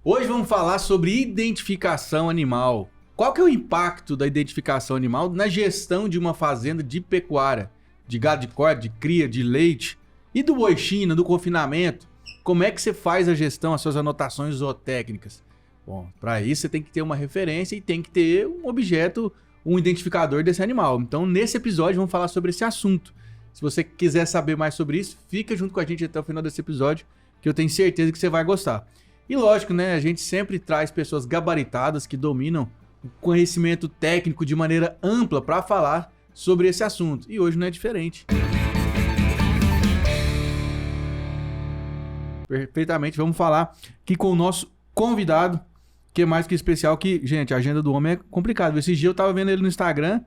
Hoje vamos falar sobre identificação animal. Qual que é o impacto da identificação animal na gestão de uma fazenda de pecuária, de gado de corte, de cria, de leite e do boi China, do confinamento? Como é que você faz a gestão, as suas anotações zootécnicas? Bom, para isso você tem que ter uma referência e tem que ter um objeto, um identificador desse animal. Então, nesse episódio, vamos falar sobre esse assunto. Se você quiser saber mais sobre isso, fica junto com a gente até o final desse episódio, que eu tenho certeza que você vai gostar. E lógico, né? A gente sempre traz pessoas gabaritadas que dominam o conhecimento técnico de maneira ampla para falar sobre esse assunto. E hoje não é diferente. Perfeitamente, vamos falar aqui com o nosso convidado, que é mais que especial, que, gente, a agenda do homem é complicada. Esse dia eu tava vendo ele no Instagram,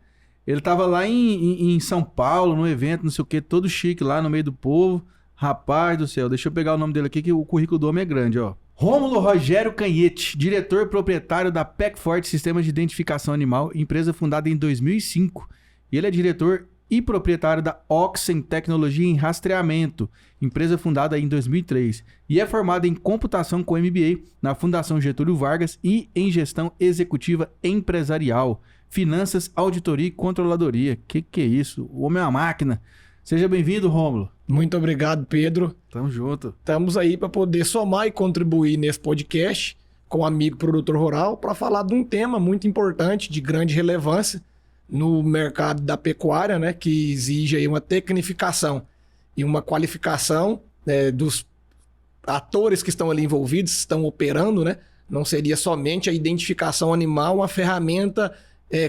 ele tava lá em São Paulo, num evento, não sei o que, todo chique lá no meio do povo. Rapaz do céu, deixa eu pegar o nome dele aqui, que o currículo do homem é grande, ó. Rômulo Rogério Canhete, diretor e proprietário da Peckforte Sistemas de Identificação Animal, empresa fundada em 2005. E ele é diretor e proprietário da Oxen Tecnologia em Rastreamento, empresa fundada em 2003. E é formado em computação com MBA na Fundação Getúlio Vargas e em gestão executiva empresarial, finanças, auditoria e controladoria. Que é isso? O homem é uma máquina. Seja bem-vindo, Rômulo. Muito obrigado, Pedro. Tamo junto. Estamos aí para poder somar e contribuir nesse podcast com o amigo produtor rural para falar de um tema muito importante, de grande relevância no mercado da pecuária, né, que exige aí uma tecnificação e uma qualificação dos atores que estão ali envolvidos, estão operando, né? Não seria somente a identificação animal uma ferramenta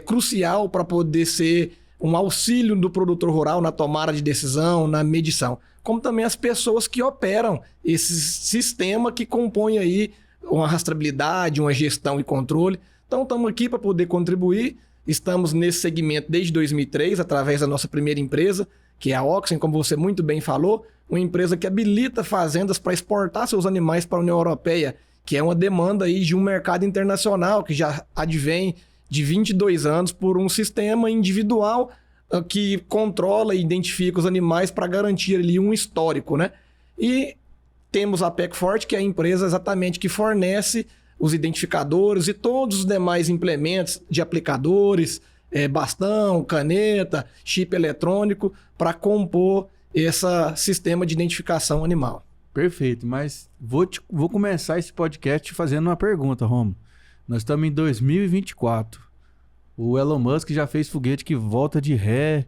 crucial para poder ser um auxílio do produtor rural na tomada de decisão, na medição, como também as pessoas que operam esse sistema que compõe aí uma rastreabilidade, uma gestão e controle. Então estamos aqui para poder contribuir, estamos nesse segmento desde 2003, através da nossa primeira empresa, que é a Oxen, como você muito bem falou, uma empresa que habilita fazendas para exportar seus animais para a União Europeia, que é uma demanda aí de um mercado internacional que já advém de 22 anos por um sistema individual que controla e identifica os animais para garantir ali um histórico, né? E temos a Peckforte, que é a empresa exatamente que fornece os identificadores e todos os demais implementos de aplicadores, bastão, caneta, chip eletrônico, para compor esse sistema de identificação animal. Perfeito, mas vou começar esse podcast te fazendo uma pergunta, Rômulo. Nós estamos em 2024. O Elon Musk já fez foguete que volta de ré.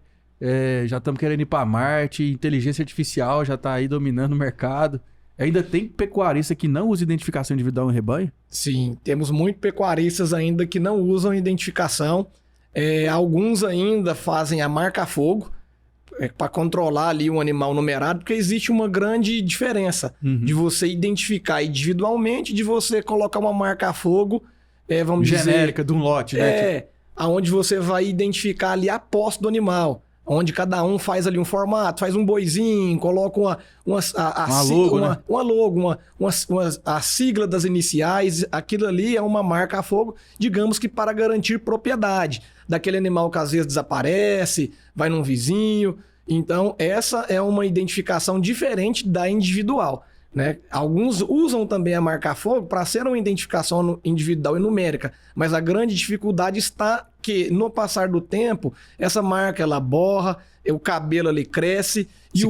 Já estamos querendo ir para Marte. Inteligência artificial já está aí dominando o mercado. Ainda tem pecuarista que não usa identificação individual em rebanho? Sim, temos muitos pecuaristas ainda que não usam identificação. Alguns ainda fazem a marca-fogo para controlar ali um animal numerado, porque existe uma grande diferença de você identificar individualmente, de você colocar uma marca-fogo vamos genérica de um lote, né? Aonde você vai identificar ali a posse do animal, onde cada um faz ali um formato, faz um boizinho, coloca a sigla das iniciais, aquilo ali é uma marca a fogo, digamos que para garantir propriedade daquele animal que às vezes desaparece, vai num vizinho. Então essa é uma identificação diferente da individual, né? Alguns usam também a marca-fogo para ser uma identificação individual e numérica, mas a grande dificuldade está que no passar do tempo essa marca ela borra, o cabelo ali cresce e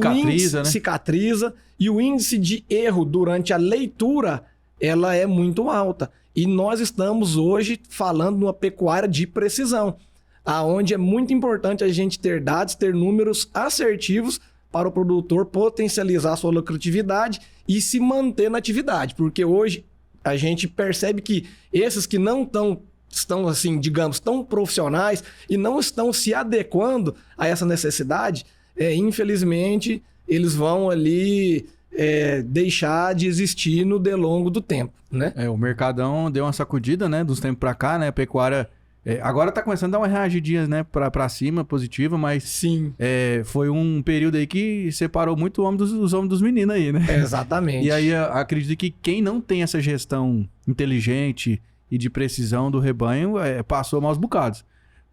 cicatriza e o índice de erro durante a leitura ela é muito alta. E nós estamos hoje falando de uma pecuária de precisão, aonde é muito importante a gente ter dados, ter números assertivos para o produtor potencializar a sua lucratividade e se manter na atividade. Porque hoje a gente percebe que esses que não estão assim, digamos, tão profissionais e não estão se adequando a essa necessidade, infelizmente, eles vão ali deixar de existir no delongo do tempo, né? O mercadão deu uma sacudida, né, dos tempos para cá, né? A pecuária agora tá começando a dar uma reagidinha, né, pra cima, positiva, mas sim, foi um período aí que separou muito o homem dos homens dos meninos aí, né? Exatamente. E aí acredito que quem não tem essa gestão inteligente e de precisão do rebanho passou maus bocados.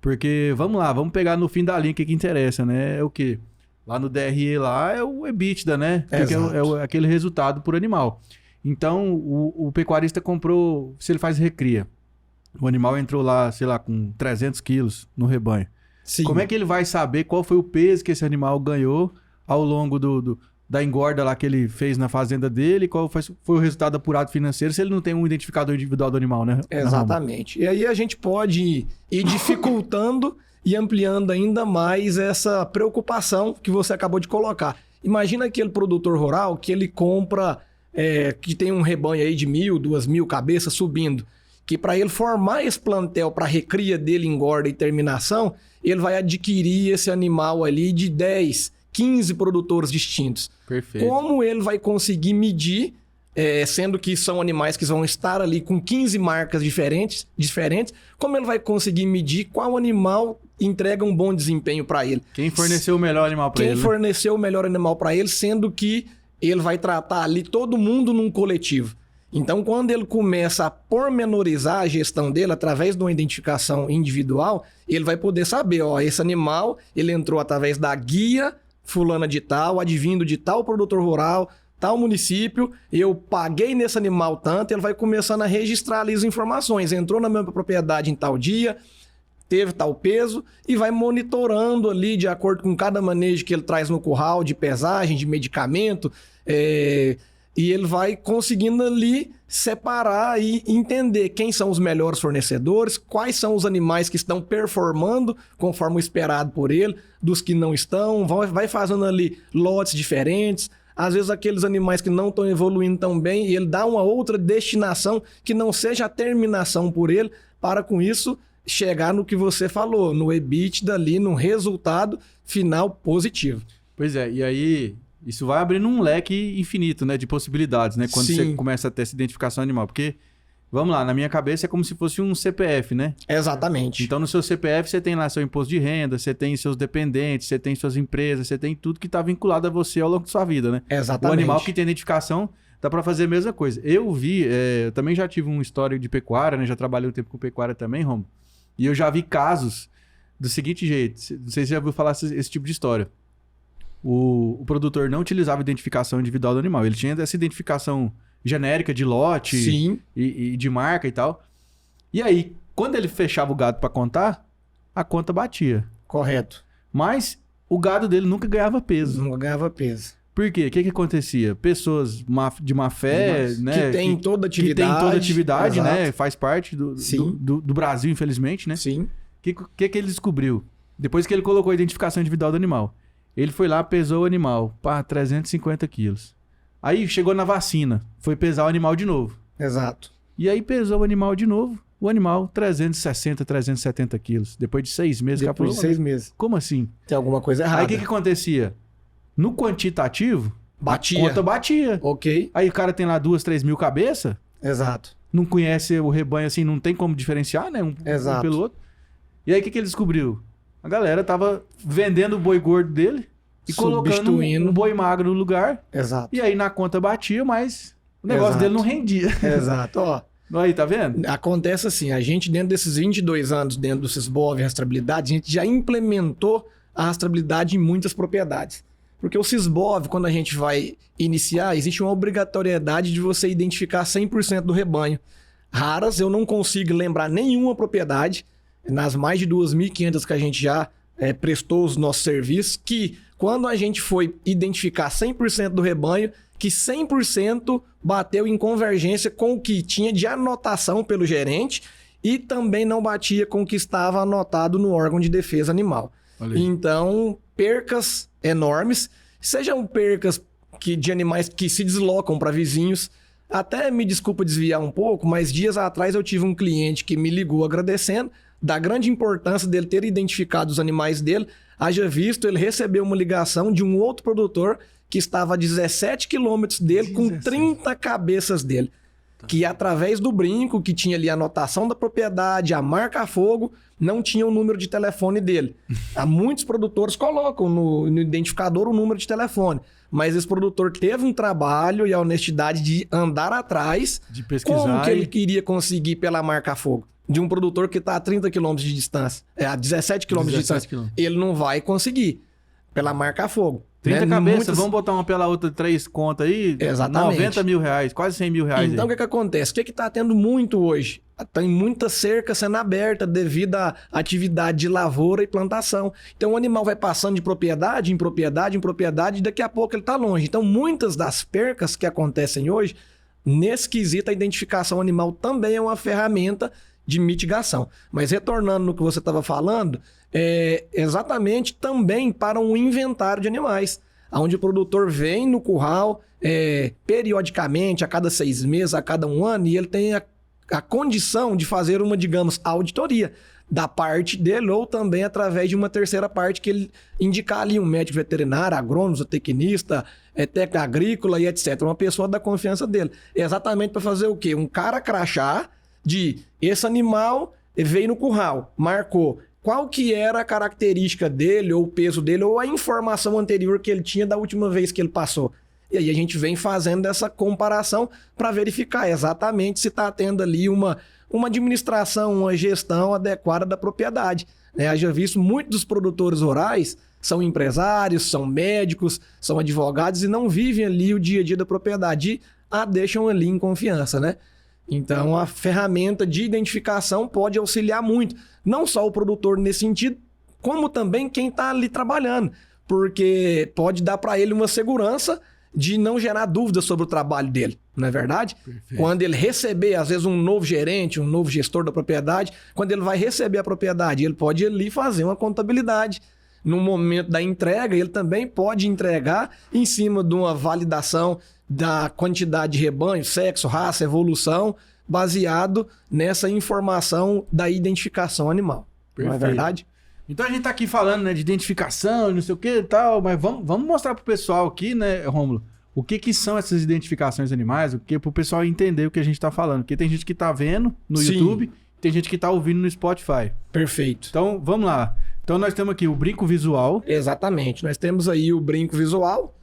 Porque, vamos lá, vamos pegar no fim da linha que interessa, né? É o quê? Lá no DRE lá é o EBITDA, né? Que é aquele resultado por animal. Então, o pecuarista comprou, se ele faz recria, o animal entrou lá, sei lá, com 300 quilos no rebanho. Sim. Como é que ele vai saber qual foi o peso que esse animal ganhou ao longo da engorda lá que ele fez na fazenda dele, qual foi o resultado apurado financeiro, se ele não tem um identificador individual do animal, né? Exatamente. E aí a gente pode ir dificultando e ampliando ainda mais essa preocupação que você acabou de colocar. Imagina aquele produtor rural que ele compra, que tem um rebanho aí de 1.000, 2.000 cabeças subindo, que para ele formar esse plantel para recria dele, engorda e terminação, ele vai adquirir esse animal ali de 10, 15 produtores distintos. Perfeito. Como ele vai conseguir medir, sendo que são animais que vão estar ali com 15 marcas diferentes, como ele vai conseguir medir qual animal entrega um bom desempenho para ele? Quem forneceu o melhor animal para ele? Quem forneceu o melhor animal para ele, sendo que ele vai tratar ali todo mundo num coletivo. Então, quando ele começa a pormenorizar a gestão dele através de uma identificação individual, ele vai poder saber, ó, esse animal, ele entrou através da guia fulana de tal, advindo de tal produtor rural, tal município, eu paguei nesse animal tanto, ele vai começando a registrar ali as informações. Entrou na minha propriedade em tal dia, teve tal peso, e vai monitorando ali de acordo com cada manejo que ele traz no curral, de pesagem, de medicamento, e ele vai conseguindo ali separar e entender quem são os melhores fornecedores, quais são os animais que estão performando conforme o esperado por ele, dos que não estão, vai fazendo ali lotes diferentes. Às vezes aqueles animais que não estão evoluindo tão bem, e ele dá uma outra destinação que não seja a terminação por ele, para com isso chegar no que você falou, no EBITDA ali, no resultado final positivo. Pois é, e aí isso vai abrindo um leque infinito, né, de possibilidades, né, quando você começa a ter essa identificação animal, porque, vamos lá, na minha cabeça é como se fosse um CPF, né? Exatamente. Então no seu CPF você tem lá seu imposto de renda, você tem seus dependentes, você tem suas empresas, você tem tudo que está vinculado a você ao longo da sua vida, né? Exatamente. O animal que tem identificação dá para fazer a mesma coisa. Eu também já tive um histórico de pecuária, né, já trabalhei um tempo com pecuária também, Romo, e eu já vi casos do seguinte jeito, não sei se você já ouviu falar esse tipo de história. O produtor não utilizava identificação individual do animal. Ele tinha essa identificação genérica de lote e de marca e tal. E aí, quando ele fechava o gado para contar, a conta batia. Correto. Mas o gado dele nunca ganhava peso. Nunca ganhava peso. Por quê? O que acontecia? Pessoas de má fé, né? Que tem toda atividade. Que tem toda atividade, né? Faz parte do Brasil, infelizmente, né? Sim. O que ele descobriu? Depois que ele colocou a identificação individual do animal. Ele foi lá, pesou o animal, 350 quilos. Aí chegou na vacina, foi pesar o animal de novo. Exato. E aí pesou o animal de novo, o animal 360, 370 quilos. Depois de 6 meses. Depois de 6 meses. Como assim? Tem alguma coisa errada. Aí o que acontecia? No quantitativo, batia. A conta batia. Ok. Aí o cara tem lá 2, 3 mil cabeças. Exato. Não conhece o rebanho assim, não tem como diferenciar, né? Um pelo outro. E aí o que ele descobriu? A galera tava vendendo o boi gordo dele e colocando um boi magro no lugar. Exato. E aí na conta batia, mas o negócio dele não rendia. Exato. Ó, aí, tá vendo? Acontece assim, a gente dentro desses 22 anos, dentro do Sisbov e rastreabilidade, a gente já implementou a rastreabilidade em muitas propriedades. Porque o Sisbov, quando a gente vai iniciar, existe uma obrigatoriedade de você identificar 100% do rebanho. Raras, eu não consigo lembrar nenhuma propriedade, nas mais de 2.500 que a gente já prestou os nossos serviços, que quando a gente foi identificar 100% do rebanho, que 100% bateu em convergência com o que tinha de anotação pelo gerente e também não batia com o que estava anotado no órgão de defesa animal. Então, percas enormes, sejam percas de animais que se deslocam para vizinhos. Até me desculpa desviar um pouco, mas dias atrás eu tive um cliente que me ligou agradecendo da grande importância dele ter identificado os animais dele. Haja visto, ele recebeu uma ligação de um outro produtor que estava a 17 quilômetros dele, 17. Com 30 cabeças dele. Que através do brinco, que tinha ali a anotação da propriedade, a marca a fogo, não tinha o número de telefone dele. Há muitos produtores colocam no identificador o número de telefone. Mas esse produtor teve um trabalho e a honestidade de andar atrás de pesquisar como que ele queria conseguir pela marca a fogo. De um produtor que está a 30 km de distância, a 17 km de distância. Ele não vai conseguir pela marca a fogo. 30 né? cabeças, vamos botar uma pela outra 3 contas aí? Exatamente. 90 mil reais, quase 100 mil reais. Então, o que acontece? O que está tendo muito hoje? Tem muita cerca sendo aberta devido à atividade de lavoura e plantação. Então, o animal vai passando de propriedade em propriedade em propriedade e daqui a pouco ele está longe. Então, muitas das percas que acontecem hoje, nesse quesito, a identificação animal também é uma ferramenta de mitigação. Mas retornando no que você estava falando, exatamente também para um inventário de animais, onde o produtor vem no curral periodicamente, a cada 6 meses, a cada 1 ano, e ele tem a condição de fazer uma, digamos, auditoria da parte dele ou também através de uma terceira parte que ele indicar ali um médico veterinário, agrônomo, zootecnista, técnico agrícola e etc. Uma pessoa da confiança dele. Exatamente para fazer o quê? Um cara crachá de esse animal veio no curral, marcou qual que era a característica dele, ou o peso dele, ou a informação anterior que ele tinha da última vez que ele passou. E aí a gente vem fazendo essa comparação para verificar exatamente se está tendo ali uma administração, uma gestão adequada da propriedade. Haja visto, muitos dos produtores rurais são empresários, são médicos, são advogados e não vivem ali o dia a dia da propriedade e a deixam ali em confiança, né? Então, a ferramenta de identificação pode auxiliar muito, não só o produtor nesse sentido, como também quem está ali trabalhando, porque pode dar para ele uma segurança de não gerar dúvidas sobre o trabalho dele, não é verdade? Perfeito. Quando ele receber, às vezes, um novo gerente, um novo gestor da propriedade, quando ele vai receber a propriedade, ele pode ir ali fazer uma contabilidade. No momento da entrega, ele também pode entregar em cima de uma validação da quantidade de rebanho, sexo, raça, evolução, baseado nessa informação da identificação animal. Perfeito. Não é verdade? Então a gente tá aqui falando, né, de identificação, não sei o que e tal, mas vamos mostrar pro pessoal aqui, né, Rômulo, o que são essas identificações animais, o que pro pessoal entender o que a gente tá falando. Porque tem gente que tá vendo no Sim. YouTube, tem gente que tá ouvindo no Spotify. Perfeito. Então, vamos lá. Então nós temos aqui o brinco visual. Exatamente. Nós temos aí o brinco visual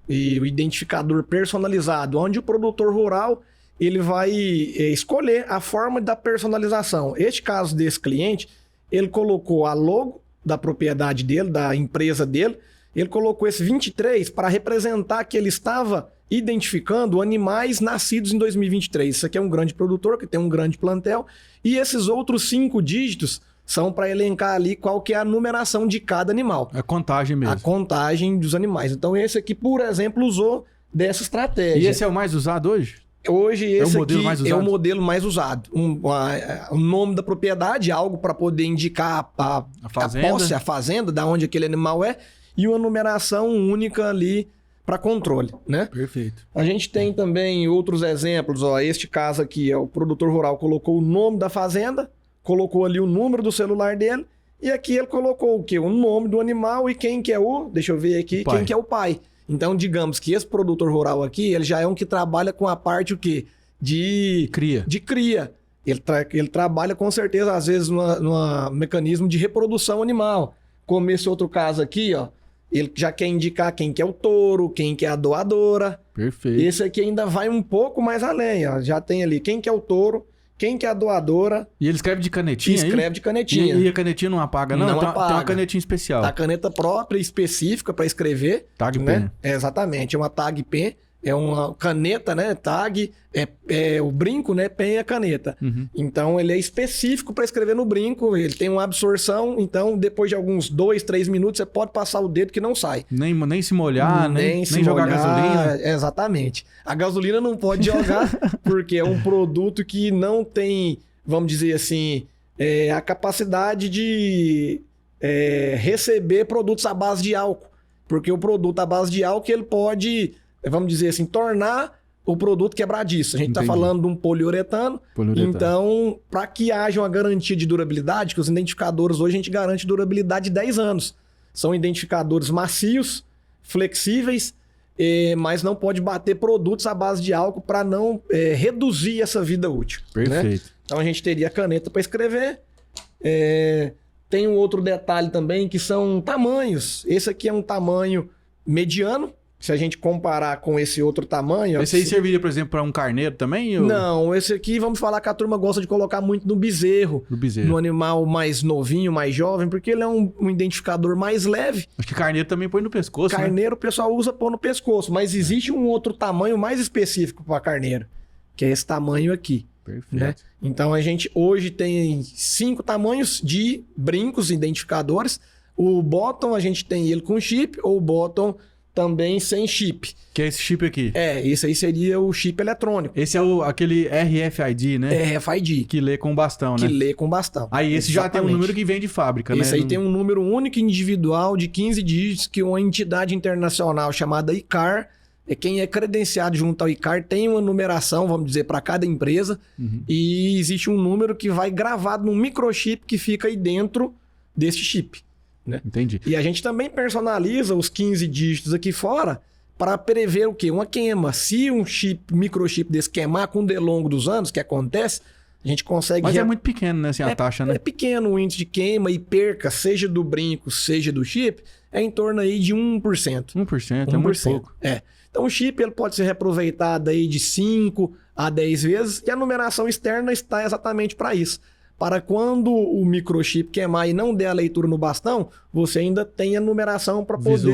e o identificador personalizado, onde o produtor rural ele vai escolher a forma da personalização. Este caso desse cliente, ele colocou a logo da propriedade dele, da empresa dele, ele colocou esse 23 para representar que ele estava identificando animais nascidos em 2023. Isso aqui é um grande produtor que tem um grande plantel e esses outros 5 dígitos são para elencar ali qual que é a numeração de cada animal. A contagem mesmo. A contagem dos animais. Então esse aqui, por exemplo, usou dessa estratégia. E esse é o mais usado hoje? Hoje esse aqui é o modelo mais usado. O nome da propriedade, algo para poder indicar a posse, a fazenda, da onde aquele animal é, e uma numeração única ali para controle, né? Perfeito. A gente tem também outros exemplos. Este caso aqui, o produtor rural colocou o nome da fazenda, colocou ali o número do celular dele, e aqui ele colocou o quê? O nome do animal e quem que é deixa eu ver aqui, quem que é o pai. Então, digamos que esse produtor rural aqui, ele já é um que trabalha com a parte o quê? De cria. Ele trabalha com certeza, às vezes, num mecanismo de reprodução animal. Como esse outro caso aqui, ele já quer indicar quem que é o touro, quem que é a doadora. Perfeito. Esse aqui ainda vai um pouco mais além. Já tem ali quem que é o touro, quem que é a doadora. E ele escreve de canetinha? Escreve de canetinha. E a canetinha não apaga, não? Não apaga. Tem uma canetinha especial. A caneta própria, específica para escrever. Tag né? pen. Exatamente. É uma tag pen. É uma caneta, né? Tag, o brinco, né? Pen é a caneta. Uhum. Então, ele é específico para escrever no brinco. Ele tem uma absorção. Então, depois de alguns 2, 3 minutos, você pode passar o dedo que não sai. Nem se molhar, nem jogar gasolina. Exatamente. A gasolina não pode jogar porque é um produto que não tem, vamos dizer assim, a capacidade de receber produtos à base de álcool. Porque o produto à base de álcool, ele pode, vamos dizer assim, tornar o produto quebradiço. A gente está falando de um poliuretano. Então, para que haja uma garantia de durabilidade, que os identificadores hoje a gente garante durabilidade de 10 anos. São identificadores macios, flexíveis, mas não pode bater produtos à base de álcool para não reduzir essa vida útil. Perfeito. Né? Então, a gente teria caneta para escrever. Tem um outro detalhe também, que são tamanhos. Esse aqui é um tamanho mediano, se a gente comparar com esse outro tamanho... Esse aí serviria, por exemplo, para um carneiro também? Ou... Não, esse aqui, vamos falar que a turma gosta de colocar muito no bezerro. No bezerro. No animal mais novinho, mais jovem, porque ele é um identificador mais leve. Acho que carneiro também põe no pescoço, Carneiro, né? O pessoal usa pôr no pescoço, mas existe um outro tamanho mais específico para carneiro, que é esse tamanho aqui. Perfeito. Né? Então a gente hoje tem 5 tamanhos de brincos identificadores. O bottom a gente tem ele com chip, ou o bottom também sem chip. Que é esse chip aqui. Esse aí seria o chip eletrônico. Esse é aquele RFID, né? RFID. Que lê com bastão, né? Que lê com bastão. Aí esse já tem um número que vem de fábrica, né? Esse aí tem um número único e individual de 15 dígitos que uma entidade internacional chamada ICAR, quem é credenciado junto ao ICAR, tem uma numeração, vamos dizer, para cada empresa. E existe um número que vai gravado num microchip que fica aí dentro desse chip. Né? Entendi. E a gente também personaliza os 15 dígitos aqui fora para prever o quê? Uma queima. Se um microchip desse queimar com o delongo dos anos, que acontece, a gente consegue... Mas é muito pequeno, né? Assim, a taxa, né? É pequeno o índice de queima e perca, seja do brinco, seja do chip, é em torno aí de 1%. 1%, é muito pouco. Então o chip ele pode ser reaproveitado aí de 5 a 10 vezes e a numeração externa está exatamente para isso. Para quando o microchip queimar e não der a leitura no bastão, você ainda tem a numeração para poder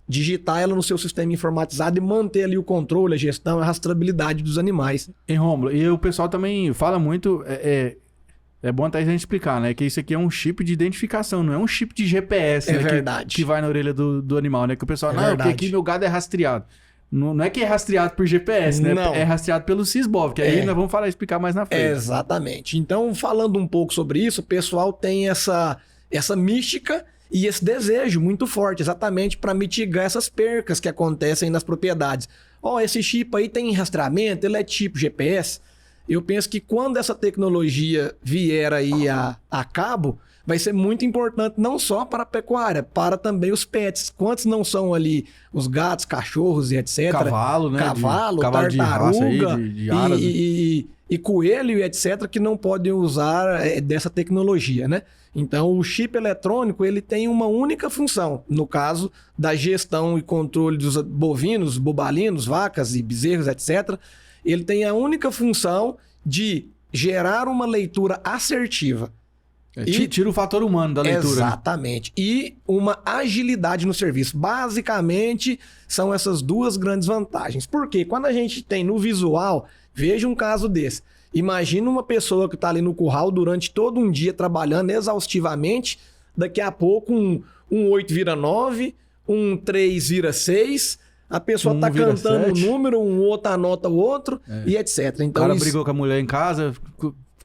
digitar ela no seu sistema informatizado e manter ali o controle, a gestão, a rastreabilidade dos animais. Em Rômulo, e o pessoal também fala muito, é bom até a gente explicar, né? Que isso aqui é um chip de identificação, não é um chip de GPS, né? Verdade. Que vai na orelha do animal, né? Que o pessoal, porque aqui meu gado é rastreado. Não é que é rastreado por GPS, né? Não. É rastreado pelo Sysbov, que aí nós vamos explicar mais na frente. Exatamente. Então, falando um pouco sobre isso, o pessoal tem essa mística e esse desejo muito forte, exatamente para mitigar essas percas que acontecem nas propriedades. Esse chip aí tem rastreamento, ele é tipo GPS. Eu penso que quando essa tecnologia vier aí a cabo, vai ser muito importante não só para a pecuária, para também os pets. Quantos não são ali os gatos, cachorros e etc. Cavalo, né? Cavalo, tartaruga de raça aí, de aras, e coelho e etc. que não podem usar dessa tecnologia, né? Então, o chip eletrônico ele tem uma única função, no caso da gestão e controle dos bovinos, bobalinos, vacas e bezerros, etc. Ele tem a única função de gerar uma leitura assertiva. Tira o fator humano da leitura. Exatamente. Né? E uma agilidade no serviço. Basicamente, são essas duas grandes vantagens. Porque quando a gente tem no visual, veja um caso desse. Imagina uma pessoa que está ali no curral durante todo um dia trabalhando exaustivamente, daqui a pouco um 8 vira 9, um 3 vira 6, a pessoa está cantando um número, um outro anota o outro e etc. Então, o cara brigou com a mulher em casa...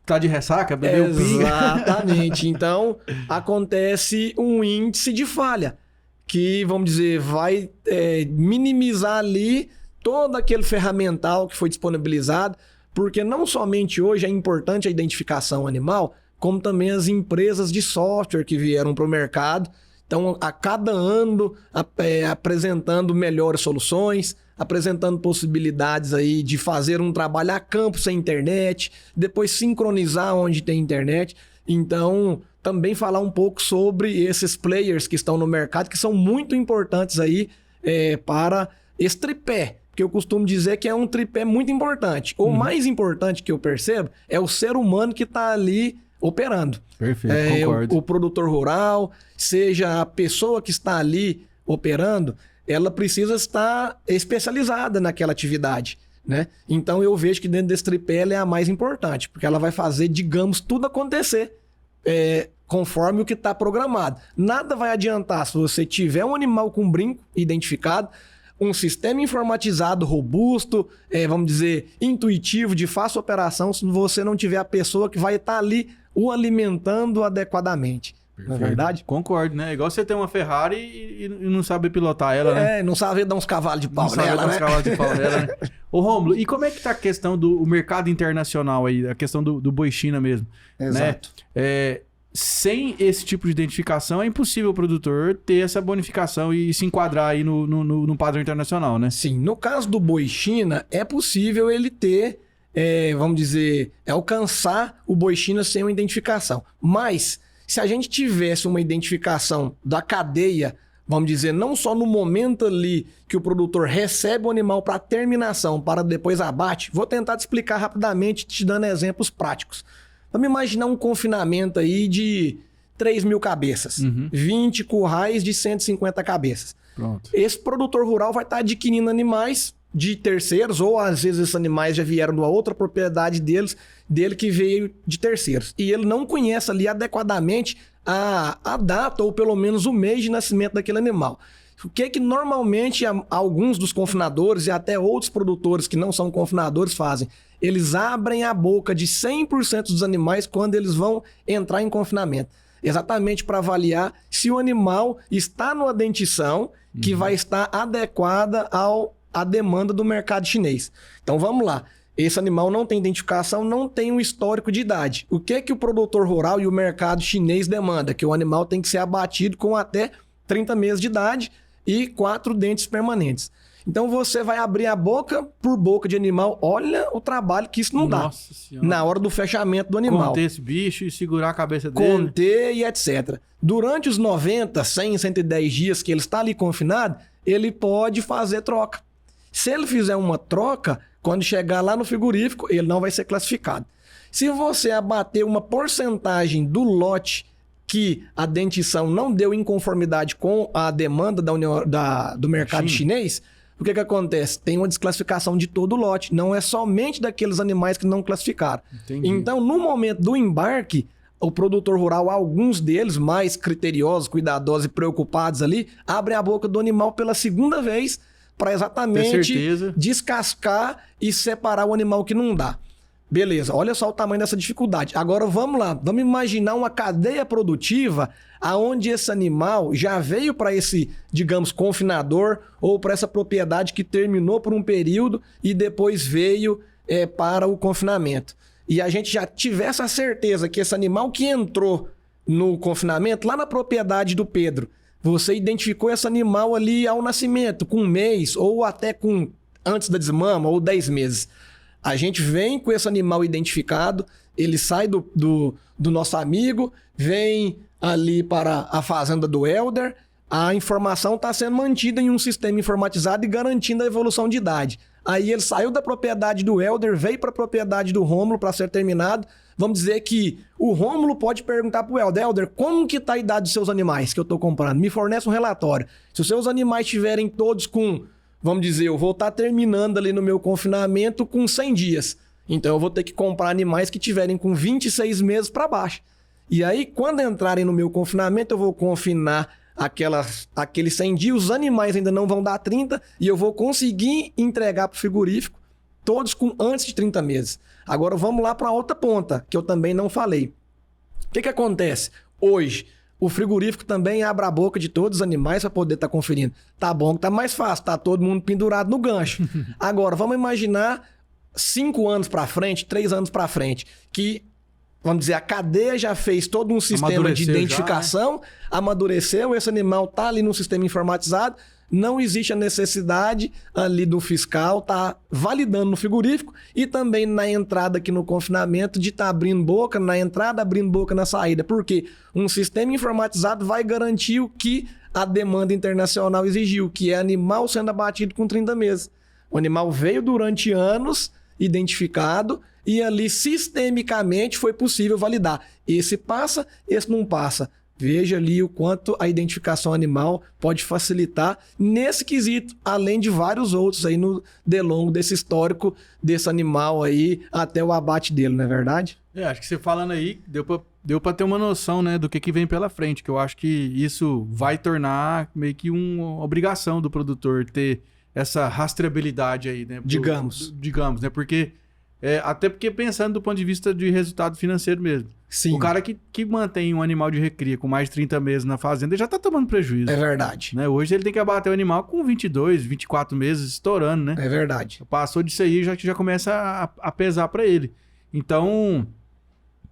Tá de ressaca, bebeu pinga. Exatamente. Então, acontece um índice de falha, que, vamos dizer, vai minimizar ali todo aquele ferramental que foi disponibilizado, porque não somente hoje é importante a identificação animal, como também as empresas de software que vieram para o mercado. Então, a cada ano, apresentando melhores soluções, apresentando possibilidades aí de fazer um trabalho a campo sem internet, depois sincronizar onde tem internet. Então, também falar um pouco sobre esses players que estão no mercado, que são muito importantes aí para esse tripé, que eu costumo dizer que é um tripé muito importante. O mais importante que eu percebo é o ser humano que está ali operando. Perfeito, concordo. O produtor rural, seja a pessoa que está ali operando, ela precisa estar especializada naquela atividade, né? Então eu vejo que dentro desse tripé ela é a mais importante, porque ela vai fazer, digamos, tudo acontecer conforme o que está programado. Nada vai adiantar se você tiver um animal com brinco identificado, um sistema informatizado robusto, vamos dizer, intuitivo, de fácil operação, se você não tiver a pessoa que vai estar ali o alimentando adequadamente. Perfeito. Não é verdade? Concordo, né? Igual você tem uma Ferrari e não sabe pilotar ela, né? Não sabe dar uns cavalos de pau nela, Não sabe dar uns cavalos de pau nela, né? Ô, Rômulo, e como é que tá a questão do mercado internacional aí? A questão do boi China mesmo? Exato. Né? Sem esse tipo de identificação, é impossível o produtor ter essa bonificação e se enquadrar aí no padrão internacional, né? Sim. No caso do boi China, é possível ele ter, vamos dizer, alcançar o boi China sem uma identificação. Mas, se a gente tivesse uma identificação da cadeia, vamos dizer, não só no momento ali que o produtor recebe o animal para terminação, para depois abate, vou tentar te explicar rapidamente, te dando exemplos práticos. Vamos imaginar um confinamento aí de 3.000 cabeças, 20 currais de 150 cabeças. Pronto. Esse produtor rural vai estar adquirindo animais de terceiros, ou às vezes esses animais já vieram de uma outra propriedade dele que veio de terceiros. E ele não conhece ali adequadamente a data, ou pelo menos o mês de nascimento daquele animal. O que é que normalmente alguns dos confinadores e até outros produtores que não são confinadores fazem? Eles abrem a boca de 100% dos animais quando eles vão entrar em confinamento. Exatamente para avaliar se o animal está numa dentição que vai estar adequada à demanda do mercado chinês. Então vamos lá. Esse animal não tem identificação, não tem um histórico de idade. O que é que o produtor rural e o mercado chinês demanda? Que o animal tem que ser abatido com até 30 meses de idade e 4 dentes permanentes. Então você vai abrir a boca por boca de animal. Olha o trabalho que isso não dá. Nossa Senhora. Na hora do fechamento do animal. Conter esse bicho e segurar a cabeça dele. Conter e etc. Durante os 90, 100, 110 dias que ele está ali confinado, ele pode fazer troca. Se ele fizer uma troca, quando chegar lá no frigorífico, ele não vai ser classificado. Se você abater uma porcentagem do lote que a dentição não deu em conformidade com a demanda do mercado chinês, o que acontece? Tem uma desclassificação de todo o lote, não é somente daqueles animais que não classificaram. Entendi. Então, no momento do embarque, o produtor rural, alguns deles mais criteriosos, cuidadosos e preocupados ali, abrem a boca do animal pela segunda vez para exatamente descascar e separar o animal que não dá. Beleza, olha só o tamanho dessa dificuldade. Agora vamos lá, vamos imaginar uma cadeia produtiva aonde esse animal já veio para esse, digamos, confinador ou para essa propriedade que terminou por um período e depois veio para o confinamento. E a gente já tivesse a certeza que esse animal que entrou no confinamento, lá na propriedade do Pedro, você identificou esse animal ali ao nascimento, com 1 mês ou até com antes da desmama ou 10 meses. A gente vem com esse animal identificado, ele sai do nosso amigo, vem ali para a fazenda do Helder, a informação está sendo mantida em um sistema informatizado e garantindo a evolução de idade. Aí ele saiu da propriedade do Helder, veio para a propriedade do Rômulo para ser terminado. Vamos dizer que o Rômulo pode perguntar para o Helder: Helder, como que está a idade dos seus animais que eu estou comprando? Me fornece um relatório. Se os seus animais estiverem todos com... Vamos dizer, eu vou estar terminando ali no meu confinamento com 100 dias. Então eu vou ter que comprar animais que tiverem com 26 meses para baixo. E aí, quando entrarem no meu confinamento, eu vou confinar aqueles 100 dias. Os animais ainda não vão dar 30 e eu vou conseguir entregar para o frigorífico todos com antes de 30 meses. Agora vamos lá para a outra ponta, que eu também não falei. O que acontece? Hoje... o frigorífico também abre a boca de todos os animais para poder estar conferindo. Tá bom que tá mais fácil, tá todo mundo pendurado no gancho. Agora, vamos imaginar 5 anos para frente, 3 anos para frente, que, vamos dizer, a cadeia já fez todo um sistema de identificação, amadureceu, esse animal tá ali no sistema informatizado, não existe a necessidade ali do fiscal tá validando no frigorífico e também na entrada aqui no confinamento de estar abrindo boca na entrada, abrindo boca na saída. Porque um sistema informatizado vai garantir o que a demanda internacional exigiu, que é animal sendo abatido com 30 meses. O animal veio durante anos identificado e ali sistemicamente foi possível validar. Esse passa, esse não passa. Veja ali o quanto a identificação animal pode facilitar nesse quesito, além de vários outros aí no delongo desse histórico desse animal aí até o abate dele, não é verdade? Acho que você falando aí, deu pra ter uma noção, né, do que vem pela frente, que eu acho que isso vai tornar meio que uma obrigação do produtor ter essa rastreabilidade aí, né? Digamos, né? Porque... até porque pensando do ponto de vista de resultado financeiro mesmo. Sim. O cara que mantém um animal de recria com mais de 30 meses na fazenda, ele já tá tomando prejuízo. É verdade. Né? Hoje ele tem que abater o animal com 22, 24 meses estourando, né? É verdade. Passou disso aí, já começa a pesar para ele. Então,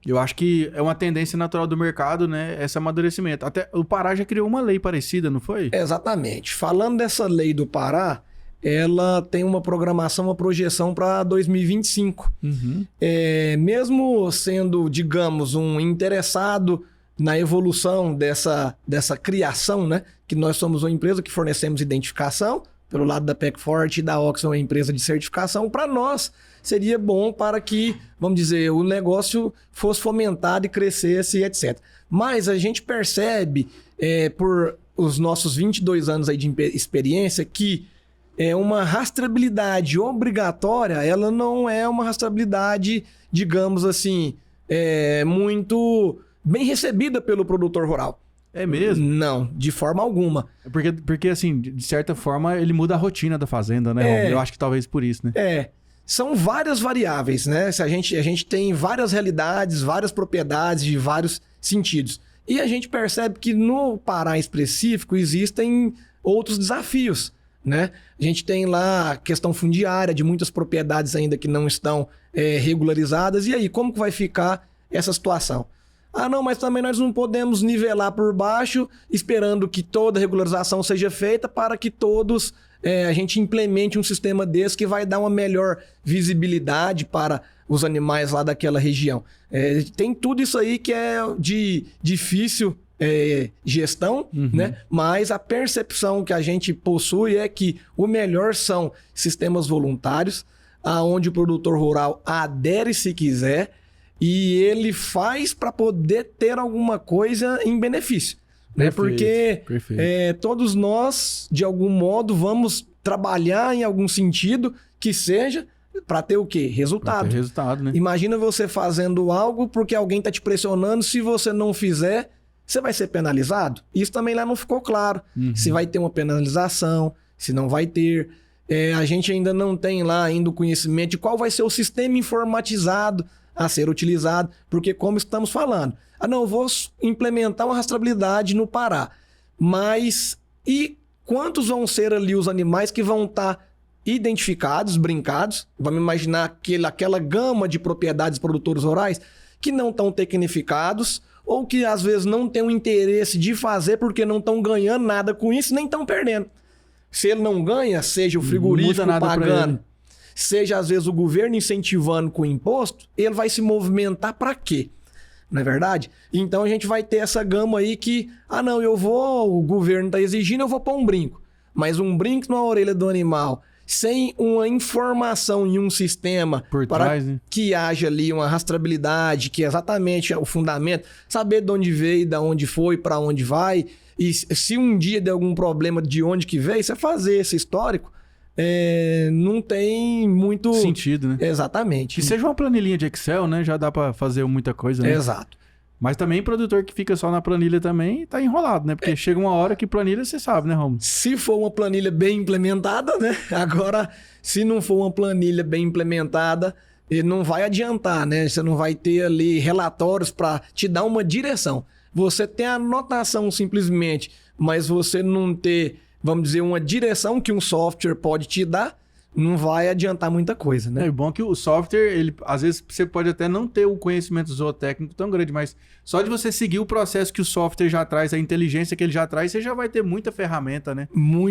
eu acho que é uma tendência natural do mercado, né? Esse amadurecimento. Até o Pará já criou uma lei parecida, não foi? Exatamente. Falando dessa lei do Pará, ela tem uma programação, uma projeção para 2025. Uhum. Mesmo sendo, digamos, um interessado na evolução dessa criação, né, que nós somos uma empresa que fornecemos identificação, pelo lado da Packforward e da Oxon, uma empresa de certificação, para nós seria bom para que, vamos dizer, o negócio fosse fomentado e crescesse, etc. Mas a gente percebe, por os nossos 22 anos aí de experiência, que uma rastreabilidade obrigatória, ela não é uma rastreabilidade, digamos assim, muito bem recebida pelo produtor rural. É mesmo? Não, de forma alguma. Porque assim, de certa forma, ele muda a rotina da fazenda, né? Eu acho que talvez por isso, né? São várias variáveis, né? A gente tem várias realidades, várias propriedades de vários sentidos. E a gente percebe que no Pará em específico existem outros desafios, né? A gente tem lá a questão fundiária de muitas propriedades ainda que não estão regularizadas. E aí, como que vai ficar essa situação? Ah, não, mas também nós não podemos nivelar por baixo, esperando que toda regularização seja feita para que todos a gente implemente um sistema desse que vai dar uma melhor visibilidade para os animais lá daquela região. Tem tudo isso aí que é de difícil gestão, né? Mas a percepção que a gente possui é que o melhor são sistemas voluntários, aonde o produtor rural adere se quiser, e ele faz para poder ter alguma coisa em benefício. Né? Porque todos nós, de algum modo, vamos trabalhar em algum sentido que seja para ter o quê? Resultado. Pra ter resultado, né? Imagina você fazendo algo porque alguém está te pressionando. Se você não fizer, você vai ser penalizado? Isso também lá não ficou claro. Se vai ter uma penalização, se não vai ter. A gente ainda não tem lá ainda o conhecimento de qual vai ser o sistema informatizado a ser utilizado, porque como estamos falando, eu vou implementar uma rastreabilidade no Pará, mas e quantos vão ser ali os animais que vão estar identificados, brincados? Vamos imaginar aquela gama de propriedades produtores rurais que não estão tecnificados ou que às vezes não têm o interesse de fazer porque não estão ganhando nada com isso, nem estão perdendo. Se ele não ganha, seja o frigorífico pagando, seja às vezes o governo incentivando com imposto, ele vai se movimentar para quê? Não é verdade? Então a gente vai ter essa gama aí que, o governo está exigindo, eu vou pôr um brinco. Mas um brinco na orelha do animal, sem uma informação e um sistema por trás, né? Que haja ali uma rastreabilidade, que é exatamente o fundamento, saber de onde veio, de onde foi, para onde vai, e se um dia der algum problema de onde que veio, você fazer esse histórico, não tem muito sentido, né? Exatamente. Que seja uma planilhinha de Excel, né? Já dá para fazer muita coisa, né? Exato. Mas também produtor que fica só na planilha também tá enrolado, né? Porque chega uma hora que planilha, você sabe, né, Romulo? Se for uma planilha bem implementada, né? Agora, se não for uma planilha bem implementada, não vai adiantar, né? Você não vai ter ali relatórios para te dar uma direção. Você tem a anotação simplesmente, mas você não ter, vamos dizer, uma direção que um software pode te dar, não vai adiantar muita coisa, né? É bom que o software, ele, às vezes você pode até não ter o conhecimento zootécnico tão grande, mas só de você seguir o processo que o software já traz, a inteligência que ele já traz, você já vai ter muita ferramenta, né?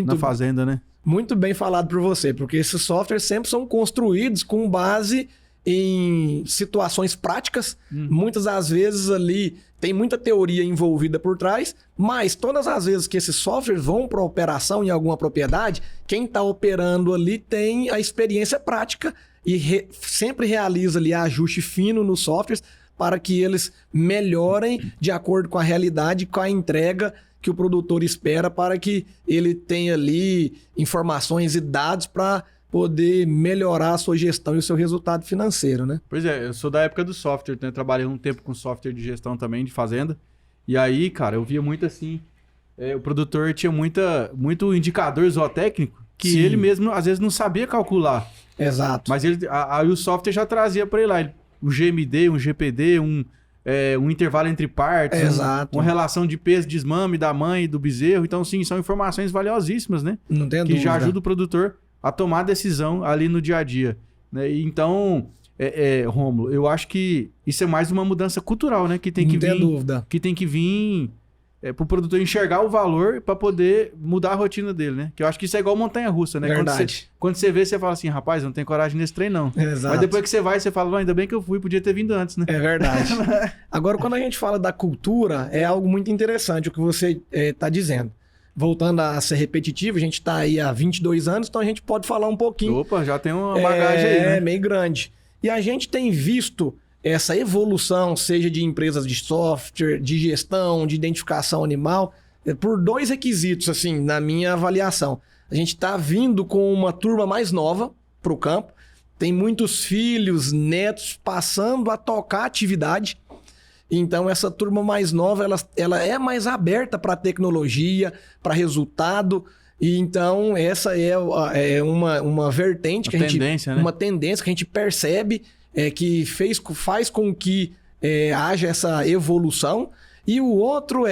Na fazenda, né? Muito bem falado por você, porque esses softwares sempre são construídos com base em situações práticas. Muitas das vezes ali tem muita teoria envolvida por trás, mas todas as vezes que esses softwares vão para operação em alguma propriedade, quem está operando ali tem a experiência prática e sempre realiza ali ajuste fino nos softwares para que eles melhorem de acordo com a realidade, com a entrega que o produtor espera, para que ele tenha ali informações e dados para poder melhorar a sua gestão e o seu resultado financeiro, né? Pois é, eu sou da época do software, né? Trabalhei um tempo com software de gestão também, de fazenda. E aí, cara, eu via muito assim, o produtor tinha muito indicador zootécnico que ele mesmo, às vezes, não sabia calcular. Exato. Mas aí o software já trazia para ele lá um GMD, um GPD, um intervalo entre partes, uma relação de peso, desmame da mãe e do bezerro. Então, sim, são informações valiosíssimas, né? Não tem dúvida. Que já ajuda o produtor a tomar decisão ali no dia a dia, né? Então, Rômulo, eu acho que isso é mais uma mudança cultural, né? Que tem que vir, não tem dúvida. Que tem que vir para o produtor enxergar o valor para poder mudar a rotina dele, né? Que eu acho que isso é igual montanha-russa, né? Verdade. Quando você vê, você fala assim, rapaz, eu não tenho coragem nesse trem, não. Exato. Mas depois que você vai, você fala, ainda bem que eu fui, podia ter vindo antes, né? É verdade. Agora, quando a gente fala da cultura, é algo muito interessante o que você está dizendo. voltando a ser repetitivo, a gente está aí há 22 anos, então a gente pode falar um pouquinho. Opa, já tem uma bagagem aí, né? É, meio grande. E a gente tem visto essa evolução, seja de empresas de software, de gestão, de identificação animal, por 2 requisitos, assim, na minha avaliação. A gente está vindo com uma turma mais nova para o campo, tem muitos filhos, netos passando a tocar atividade. Então, essa turma mais nova, ela é mais aberta para tecnologia, para resultado. E então, essa é uma vertente, Tendência, né? Uma tendência que a gente percebe que faz com que haja essa evolução. E o outro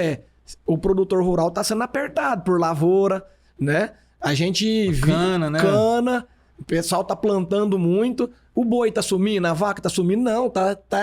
o produtor rural está sendo apertado por lavoura, né? A gente cana, né? Cana, o pessoal tá plantando muito, o boi tá sumindo, a vaca tá sumindo, não,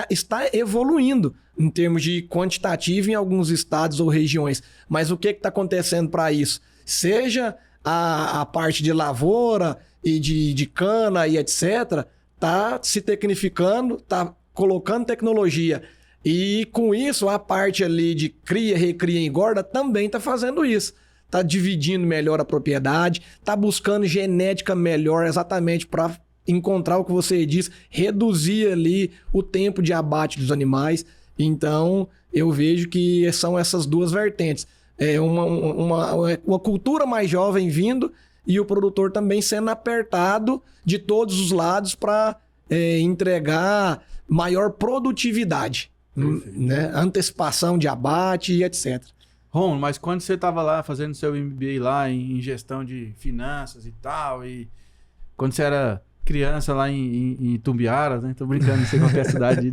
está evoluindo em termos de quantitativo em alguns estados ou regiões. Mas o que está acontecendo para isso? Seja a parte de lavoura e de cana e etc., tá se tecnificando, tá colocando tecnologia. E com isso, a parte ali de cria, recria e engorda também tá fazendo isso. Tá dividindo melhor a propriedade, tá buscando genética melhor exatamente para encontrar o que você diz, reduzir ali o tempo de abate dos animais. Então, eu vejo que são essas 2 vertentes. É uma cultura mais jovem vindo e o produtor também sendo apertado de todos os lados para entregar maior produtividade, né? Antecipação de abate e etc. Ron, mas quando você estava lá fazendo seu MBA lá em gestão de finanças e tal, e quando você era criança lá em Itumbiara, né? Tô brincando, não sei qual é a cidade.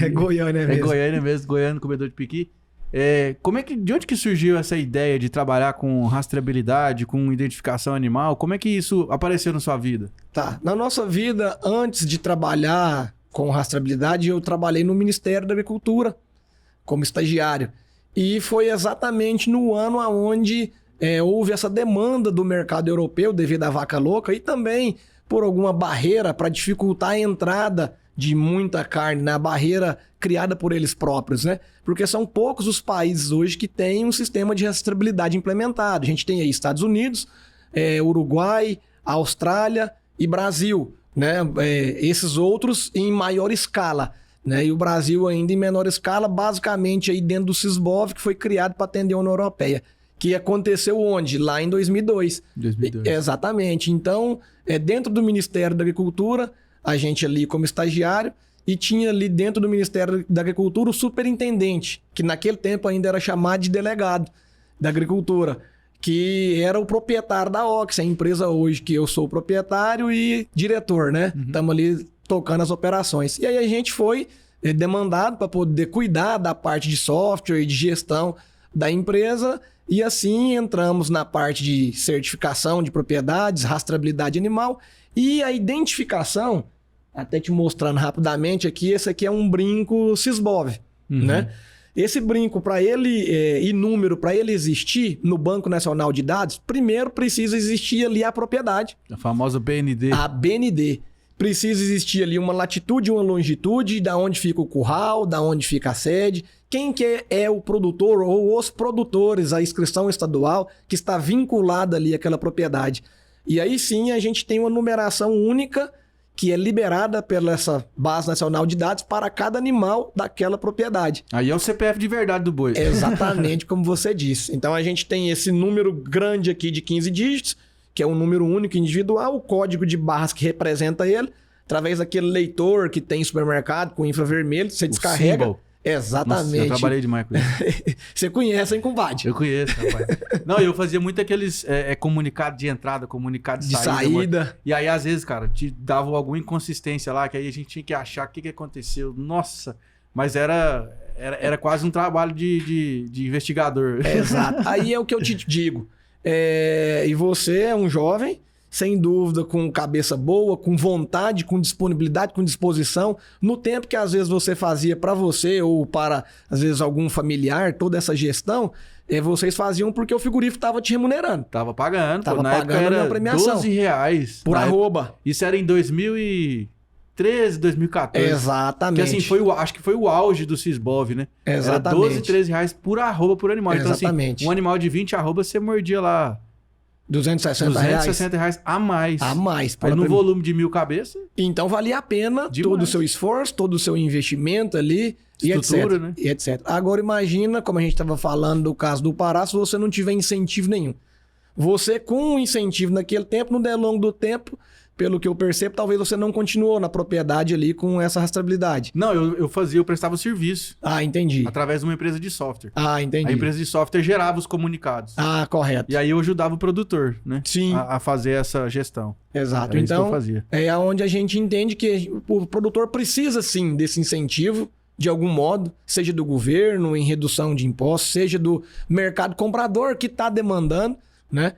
É Goiânia mesmo. É Goiânia mesmo, Goiânia, comedor de piqui. De onde que surgiu essa ideia de trabalhar com rastreabilidade, com identificação animal? Como é que isso apareceu na sua vida? Tá, na nossa vida, antes de trabalhar com rastreabilidade, eu trabalhei no Ministério da Agricultura como estagiário. E foi exatamente no ano onde houve essa demanda do mercado europeu devido à vaca louca e também por alguma barreira para dificultar a entrada de muita carne, na barreira criada por eles próprios, né? Porque são poucos os países hoje que têm um sistema de rastreabilidade implementado. A gente tem aí Estados Unidos, Uruguai, Austrália e Brasil, né? Esses outros em maior escala, né? E o Brasil ainda em menor escala, basicamente aí dentro do Sisbov, que foi criado para atender a União Europeia. Que aconteceu onde? Lá em 2002. 2002. Exatamente. Então, dentro do Ministério da Agricultura, a gente ali como estagiário, e tinha ali dentro do Ministério da Agricultura o superintendente, que naquele tempo ainda era chamado de delegado da Agricultura, que era o proprietário da Ox, a empresa hoje que eu sou proprietário e diretor, né? Estamos ali tocando as operações. E aí a gente foi demandado para poder cuidar da parte de software e de gestão da empresa, e assim entramos na parte de certificação de propriedades, rastreabilidade animal e a identificação, até te mostrando rapidamente aqui, esse aqui é um brinco Sisbov, né? Esse brinco, para ele, e número, para ele existir no Banco Nacional de Dados, primeiro precisa existir ali a propriedade. A famosa BND. A BND. Precisa existir ali uma latitude e uma longitude, da onde fica o curral, da onde fica a sede, quem que é o produtor ou os produtores, a inscrição estadual que está vinculada ali àquela propriedade. E aí sim a gente tem uma numeração única que é liberada pela essa Base Nacional de Dados para cada animal daquela propriedade. Aí é o CPF de verdade do boi. Exatamente como você disse. Então a gente tem esse número grande aqui de 15 dígitos, que é um número único individual, o código de barras que representa ele, através daquele leitor que tem em supermercado com infravermelho, você descarrega. Symbol. Exatamente. Nossa, eu trabalhei demais com isso. Você conhece, hein, compadre? Eu conheço, rapaz. Não, eu fazia muito aqueles comunicado de entrada, comunicado de saída. Mano. E aí, às vezes, cara, te dava alguma inconsistência lá, que aí a gente tinha que achar o que aconteceu. Nossa, mas era quase um trabalho de investigador. Exato. Aí é o que eu te digo. E você é um jovem, sem dúvida, com cabeça boa, com vontade, com disponibilidade, com disposição. No tempo que às vezes você fazia para você ou para, às vezes, algum familiar, toda essa gestão, vocês faziam porque o frigorífico estava te remunerando. Tava pagando. Tava na pagando época era a premiação. R$12. Por arroba. Isso era em 2000 e... 2013, 2014. Exatamente. Que assim, acho que foi o auge do Sisbov, né? Exatamente. Era 12, 13 reais por arroba por animal. Exatamente. Então assim, um animal de 20 arrobas você mordia lá... 260 reais a mais. A mais. Aí no volume de 1.000 cabeças... Então valia a pena demais. todo o seu esforço, todo o seu investimento ali, estrutura, e etc, né? e etc. Agora imagina, como a gente estava falando do caso do Pará, se você não tiver incentivo nenhum. Você com um incentivo naquele tempo, no longo do tempo, pelo que eu percebo, talvez você não continuou na propriedade ali com essa rastreabilidade. Não, eu prestava o serviço. Ah, entendi. Através de uma empresa de software. Ah, entendi. A empresa de software gerava os comunicados. Ah, correto. E aí eu ajudava o produtor, né? Sim. A fazer essa gestão. Exato. Era isso que então, eu fazia. é onde a gente entende que o produtor precisa, sim, desse incentivo, de algum modo, seja do governo, em redução de impostos, seja do mercado comprador que está demandando, né?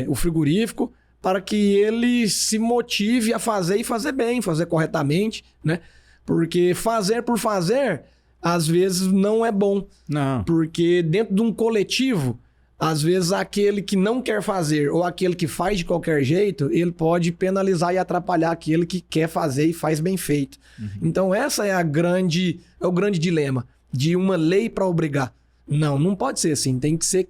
O frigorífico, para que ele se motive a fazer e fazer bem, fazer corretamente, né? Porque fazer por fazer, às vezes não é bom. Não. Porque dentro de um coletivo, às vezes aquele que não quer fazer ou aquele que faz de qualquer jeito, ele pode penalizar e atrapalhar aquele que quer fazer e faz bem feito. Uhum. Então essa é o grande dilema de uma lei para obrigar. Não pode ser assim, tem que ser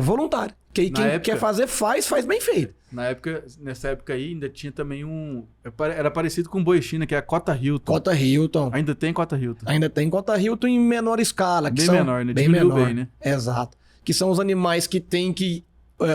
voluntário. Quem quer fazer, faz bem feito. Nessa época aí, ainda tinha também era parecido com o Boi China, que é a Cota Hilton. Cota Hilton. Ainda tem Cota Hilton. Ainda tem Cota Hilton em menor escala. Bem menor, né? Bem menor, né? Exato. Que são os animais que têm que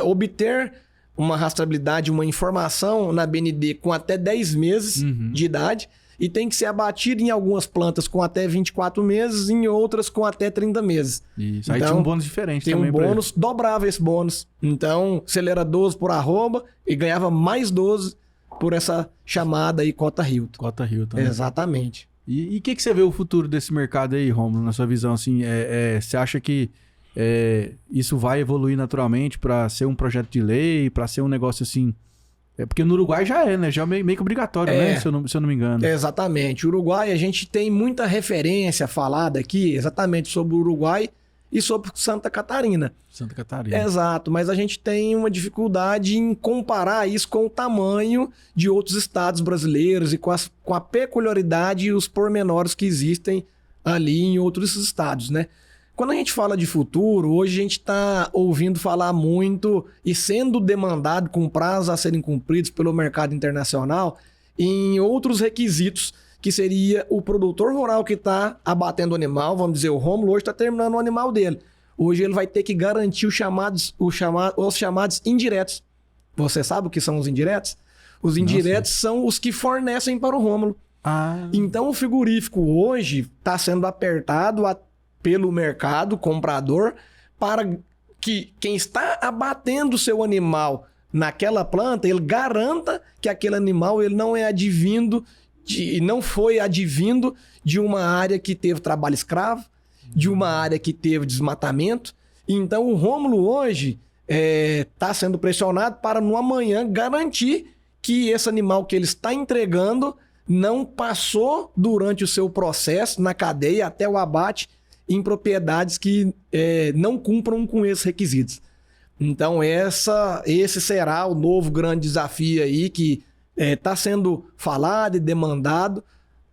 obter uma rastreabilidade, uma informação na BND com até 10 meses de idade e tem que ser abatido em algumas plantas com até 24 meses e em outras com até 30 meses. Isso. Aí tinha um bônus diferente tem também. Tem um bônus, dobrava esse bônus. Então, se ele era 12 por arroba e ganhava mais 12 por essa chamada aí Cota Hilton. Cota Hilton. Né? Exatamente. E o que você vê o futuro desse mercado aí, Rômulo, na sua visão? Assim, você acha que isso vai evoluir naturalmente para ser um projeto de lei, para ser um negócio assim... Porque no Uruguai já né? Já é meio que obrigatório, né? Se eu não me engano. Exatamente. O Uruguai, a gente tem muita referência falada aqui exatamente sobre o Uruguai e sobre Santa Catarina. Santa Catarina. Exato, mas a gente tem uma dificuldade em comparar isso com o tamanho de outros estados brasileiros e com a peculiaridade e os pormenores que existem ali em outros estados, né? Quando a gente fala de futuro, hoje a gente está ouvindo falar muito e sendo demandado com prazos a serem cumpridos pelo mercado internacional em outros requisitos, que seria o produtor rural que está abatendo o animal, vamos dizer, o Rômulo hoje está terminando o animal dele. Hoje ele vai ter que garantir os chamados indiretos. Você sabe o que são os indiretos? Os indiretos são os que fornecem para o Rômulo. Então o frigorífico hoje está sendo apertado pelo mercado comprador para que quem está abatendo o seu animal naquela planta, ele garanta que aquele animal ele não foi advindo de uma área que teve trabalho escravo, de uma área que teve desmatamento. Então o Rômulo hoje está sendo pressionado para no amanhã garantir que esse animal que ele está entregando não passou durante o seu processo na cadeia até o abate em propriedades que não cumpram com esses requisitos. Então esse será o novo grande desafio aí que está sendo falado e demandado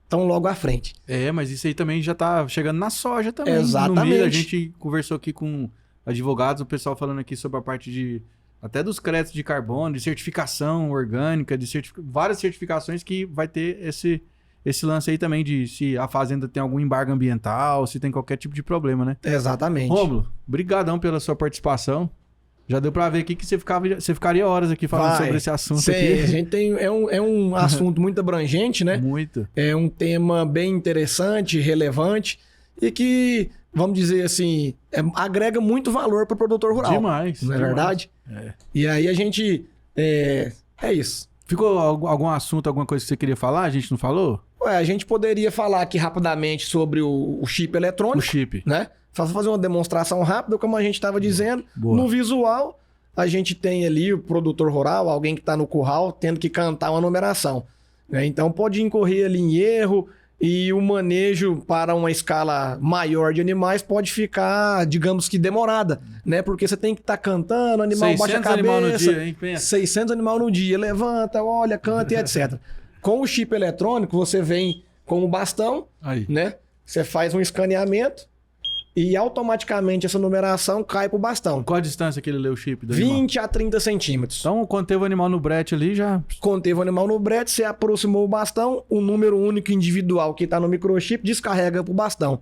tão logo à frente. Mas isso aí também já está chegando na soja também. Exatamente. No milho, a gente conversou aqui com advogados, o pessoal falando aqui sobre a parte até dos créditos de carbono, de certificação orgânica, várias certificações que vai ter esse lance aí também de se a fazenda tem algum embargo ambiental, se tem qualquer tipo de problema, né? Exatamente. Rômulo, brigadão pela sua participação. Já deu pra ver aqui que você ficaria horas aqui falando sobre esse assunto aqui. A gente tem, é um assunto muito abrangente, né? Muito. É um tema bem interessante, relevante e que, vamos dizer assim, agrega muito valor para o produtor rural. Demais. Não é verdade? E aí a gente... É isso. Ficou algum assunto, alguma coisa que você queria falar? A gente não falou? A gente poderia falar aqui rapidamente sobre o chip eletrônico. O chip. Né? Fazer uma demonstração rápida, como a gente estava dizendo. Boa. No visual, a gente tem ali o produtor rural, alguém que está no curral, tendo que cantar uma numeração. Né? Então pode incorrer ali em erro e o manejo para uma escala maior de animais pode ficar, digamos que demorada, né? Porque você tem que estar cantando, animal baixa a cabeça. 600 animais no dia, hein? Pensa. 600 animais no dia, levanta, olha, canta e etc. Com o chip eletrônico, você vem com o bastão, Aí. né? Você faz um escaneamento e automaticamente essa numeração cai pro bastão. Qual a distância que ele lê o chip do animal? 20 a 30 centímetros. Então, quando teve o animal no brete ali, já... Conteve o animal no brete, você aproximou o bastão, o número único individual que está no microchip descarrega pro bastão.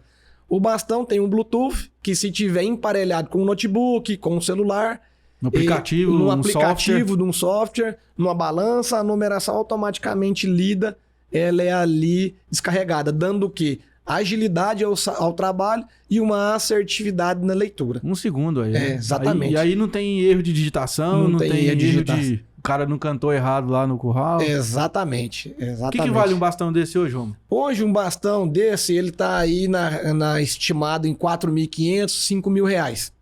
O bastão tem um Bluetooth, que se tiver emparelhado com um notebook, com um celular... No aplicativo, no um aplicativo software. de um software, numa balança, a numeração automaticamente lida, ela é ali descarregada, dando o quê? Agilidade ao trabalho e uma assertividade na leitura. Um segundo aí. né? Exatamente. E aí não tem erro de digitação, não tem erro de... digitação. O cara não cantou errado lá no curral. Exatamente. O que vale um bastão desse hoje, Romulo? Hoje um bastão desse, ele tá aí estimado em R$4.500, R$5.000.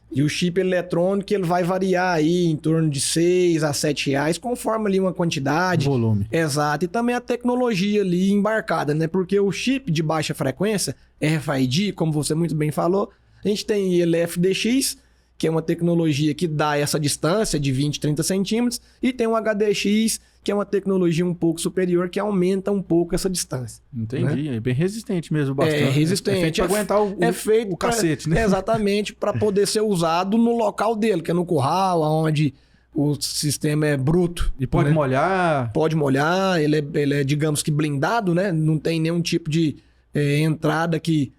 E o chip eletrônico, ele vai variar aí em torno de R$6 a R$7, conforme ali uma quantidade. Volume. Exato. E também a tecnologia ali embarcada, né? Porque o chip de baixa frequência, RFID, como você muito bem falou, a gente tem LFDX, que é uma tecnologia que dá essa distância de 20, 30 centímetros, e tem um HDX, que é uma tecnologia um pouco superior, que aumenta um pouco essa distância. Entendi. Né? É bem resistente mesmo o bastão. É resistente. É feito pra aguentar o cacete, né? Exatamente, para poder ser usado no local dele, que é no curral, onde o sistema é bruto. E pode molhar. Pode molhar, ele é, digamos que blindado, né? Não tem nenhum tipo de entrada que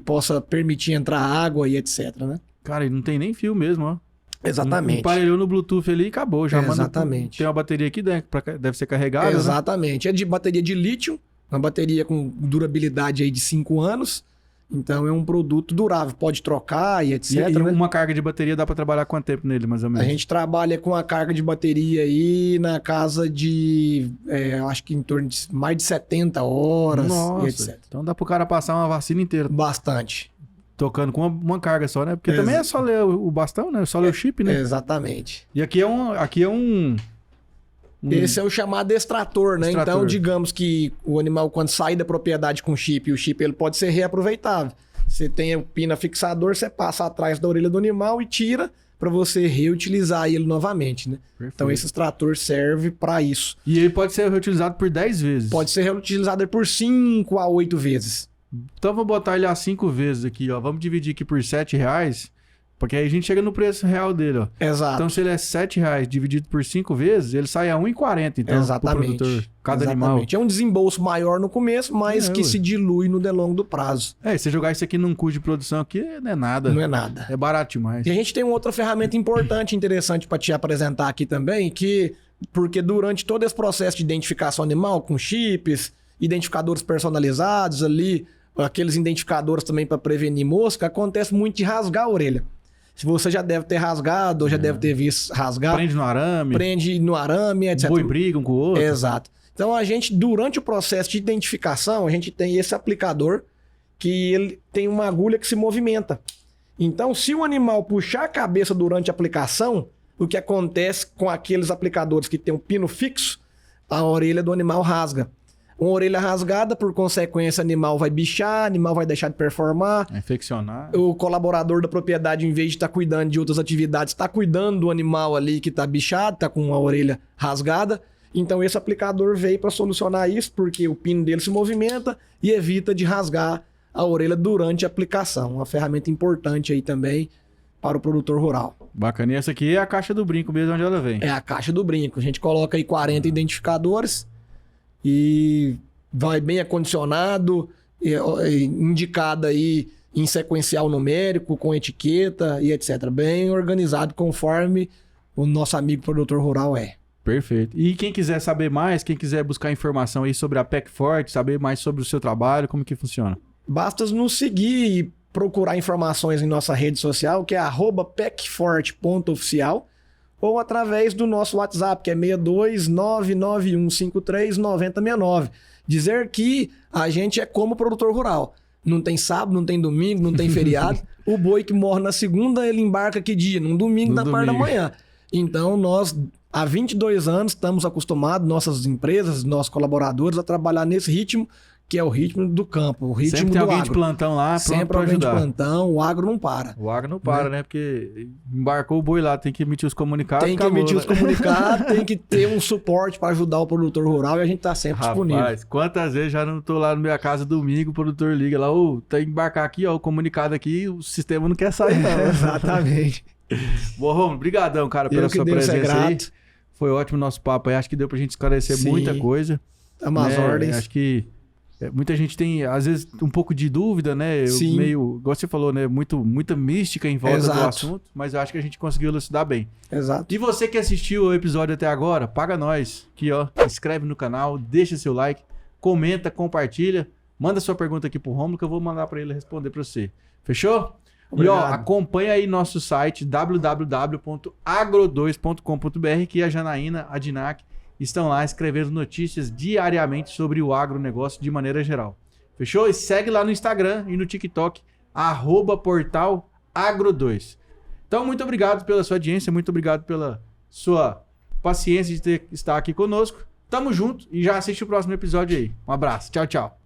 possa permitir entrar água e etc, né? Cara, ele não tem nem fio mesmo, ó. Exatamente. Emparelhou no Bluetooth ali e acabou. Já Exatamente. Tem uma bateria aqui dentro, deve ser carregada. Exatamente. Né? É de bateria de lítio, uma bateria com durabilidade aí de 5 anos. Então é um produto durável, pode trocar e etc. E né? uma carga de bateria dá para trabalhar quanto tempo nele, mais ou menos? A gente trabalha com a carga de bateria aí na casa de, acho que em torno de mais de 70 horas Nossa, e etc. Então dá pro cara passar uma vacina inteira. Bastante. Tocando com uma carga só, né? Porque também é só ler o bastão, né? Só ler o chip, né? Exatamente. E aqui é um... Esse é o chamado extrator, né? Extrator. Então, digamos que o animal, quando sai da propriedade com chip, o chip ele pode ser reaproveitável. Você tem o pino fixador, você passa atrás da orelha do animal e tira para você reutilizar ele novamente, né? Perfeito. Então, esse extrator serve para isso. E ele pode ser reutilizado por 10 vezes. Pode ser reutilizado por 5 a 8 vezes. Então vou botar ele a 5 vezes aqui, ó. Vamos dividir aqui por R$7, porque aí a gente chega no preço real dele, ó. Exato. Então se ele é R$7 dividido por 5 vezes, ele sai a R$1,40, então, Exatamente. pro produtor, cada Exatamente. animal. É um desembolso maior no começo, mas que ué. se dilui no longo do prazo. Se jogar isso aqui num custo de produção aqui, não é nada. Não é nada. É barato demais. E a gente tem uma outra ferramenta importante, interessante para te apresentar aqui também, porque durante todo esse processo de identificação animal, com chips, identificadores personalizados ali, aqueles identificadores também para prevenir mosca, acontece muito de rasgar a orelha. Se você já deve ter rasgado ou já deve ter visto rasgar. Prende no arame, etc. Boi briga um com o outro. Exato. Então a gente, durante o processo de identificação, a gente tem esse aplicador que ele tem uma agulha que se movimenta. Então, se o animal puxar a cabeça durante a aplicação, o que acontece com aqueles aplicadores que tem um pino fixo, a orelha do animal rasga. Uma orelha rasgada, por consequência, o animal vai bichar, o animal vai deixar de performar. Infeccionar. O colaborador da propriedade, em vez de estar cuidando de outras atividades, está cuidando do animal ali que está bichado, está com a orelha rasgada. Então, esse aplicador veio para solucionar isso, porque o pino dele se movimenta e evita de rasgar a orelha durante a aplicação. Uma ferramenta importante aí também para o produtor rural. Bacana. E essa aqui é a caixa do brinco mesmo, onde ela vem. É a caixa do brinco. A gente coloca aí 40 identificadores e vai bem acondicionado, indicado aí em sequencial numérico, com etiqueta e etc. Bem organizado conforme o nosso amigo produtor rural é. Perfeito. E quem quiser saber mais, quem quiser buscar informação aí sobre a PEC Forte, saber mais sobre o seu trabalho, como que funciona? Basta nos seguir e procurar informações em nossa rede social, que é @pecforte.oficial, ou através do nosso WhatsApp, que é 62991539069. Dizer que a gente é como produtor rural. Não tem sábado, não tem domingo, não tem feriado. O boi que morre na segunda, ele embarca que dia? Num domingo, na parte da manhã. Então, nós, há 22 anos, estamos acostumados, nossas empresas, nossos colaboradores, a trabalhar nesse ritmo, que é o ritmo do campo, o ritmo sempre tem do alguém agro. de plantão lá, pronto Sempre pra alguém de ajudar. plantão, o agro não para. O agro não para, né? Porque embarcou o boi lá, tem que emitir os comunicados. Tem que acabou, emitir né? os comunicados, tem que ter um suporte para ajudar o produtor rural e a gente tá sempre disponível. Rapaz, quantas vezes já não tô lá na minha casa domingo, o produtor liga lá, ô, tem que embarcar aqui, ó, o comunicado aqui, o sistema não quer sair não. Exatamente. Bom, Romulo, brigadão, cara, pela Eu que sua Deus é presença aí. grato. Foi ótimo o nosso papo aí, acho que deu pra gente esclarecer Sim. muita coisa. Tamo às né? ordens. Acho que muita gente tem, às vezes, um pouco de dúvida, né? Sim. Meio, igual você falou, né? Muita mística em volta do Exato. assunto, mas eu acho que a gente conseguiu elucidar bem. Exato. E você que assistiu o episódio até agora, paga nós. Aqui, ó, inscreve no canal, deixa seu like, comenta, compartilha, manda sua pergunta aqui pro Romulo que eu vou mandar pra ele responder pra você. Fechou? Obrigado. E ó, acompanha aí nosso site www.agro2.com.br que a Janaína, a Dinac estão lá escrevendo notícias diariamente sobre o agronegócio de maneira geral. Fechou? E segue lá no Instagram e no TikTok, @portalagro2. Então, muito obrigado pela sua audiência, muito obrigado pela sua paciência de estar aqui conosco. Tamo junto e já assiste o próximo episódio aí. Um abraço. Tchau, tchau.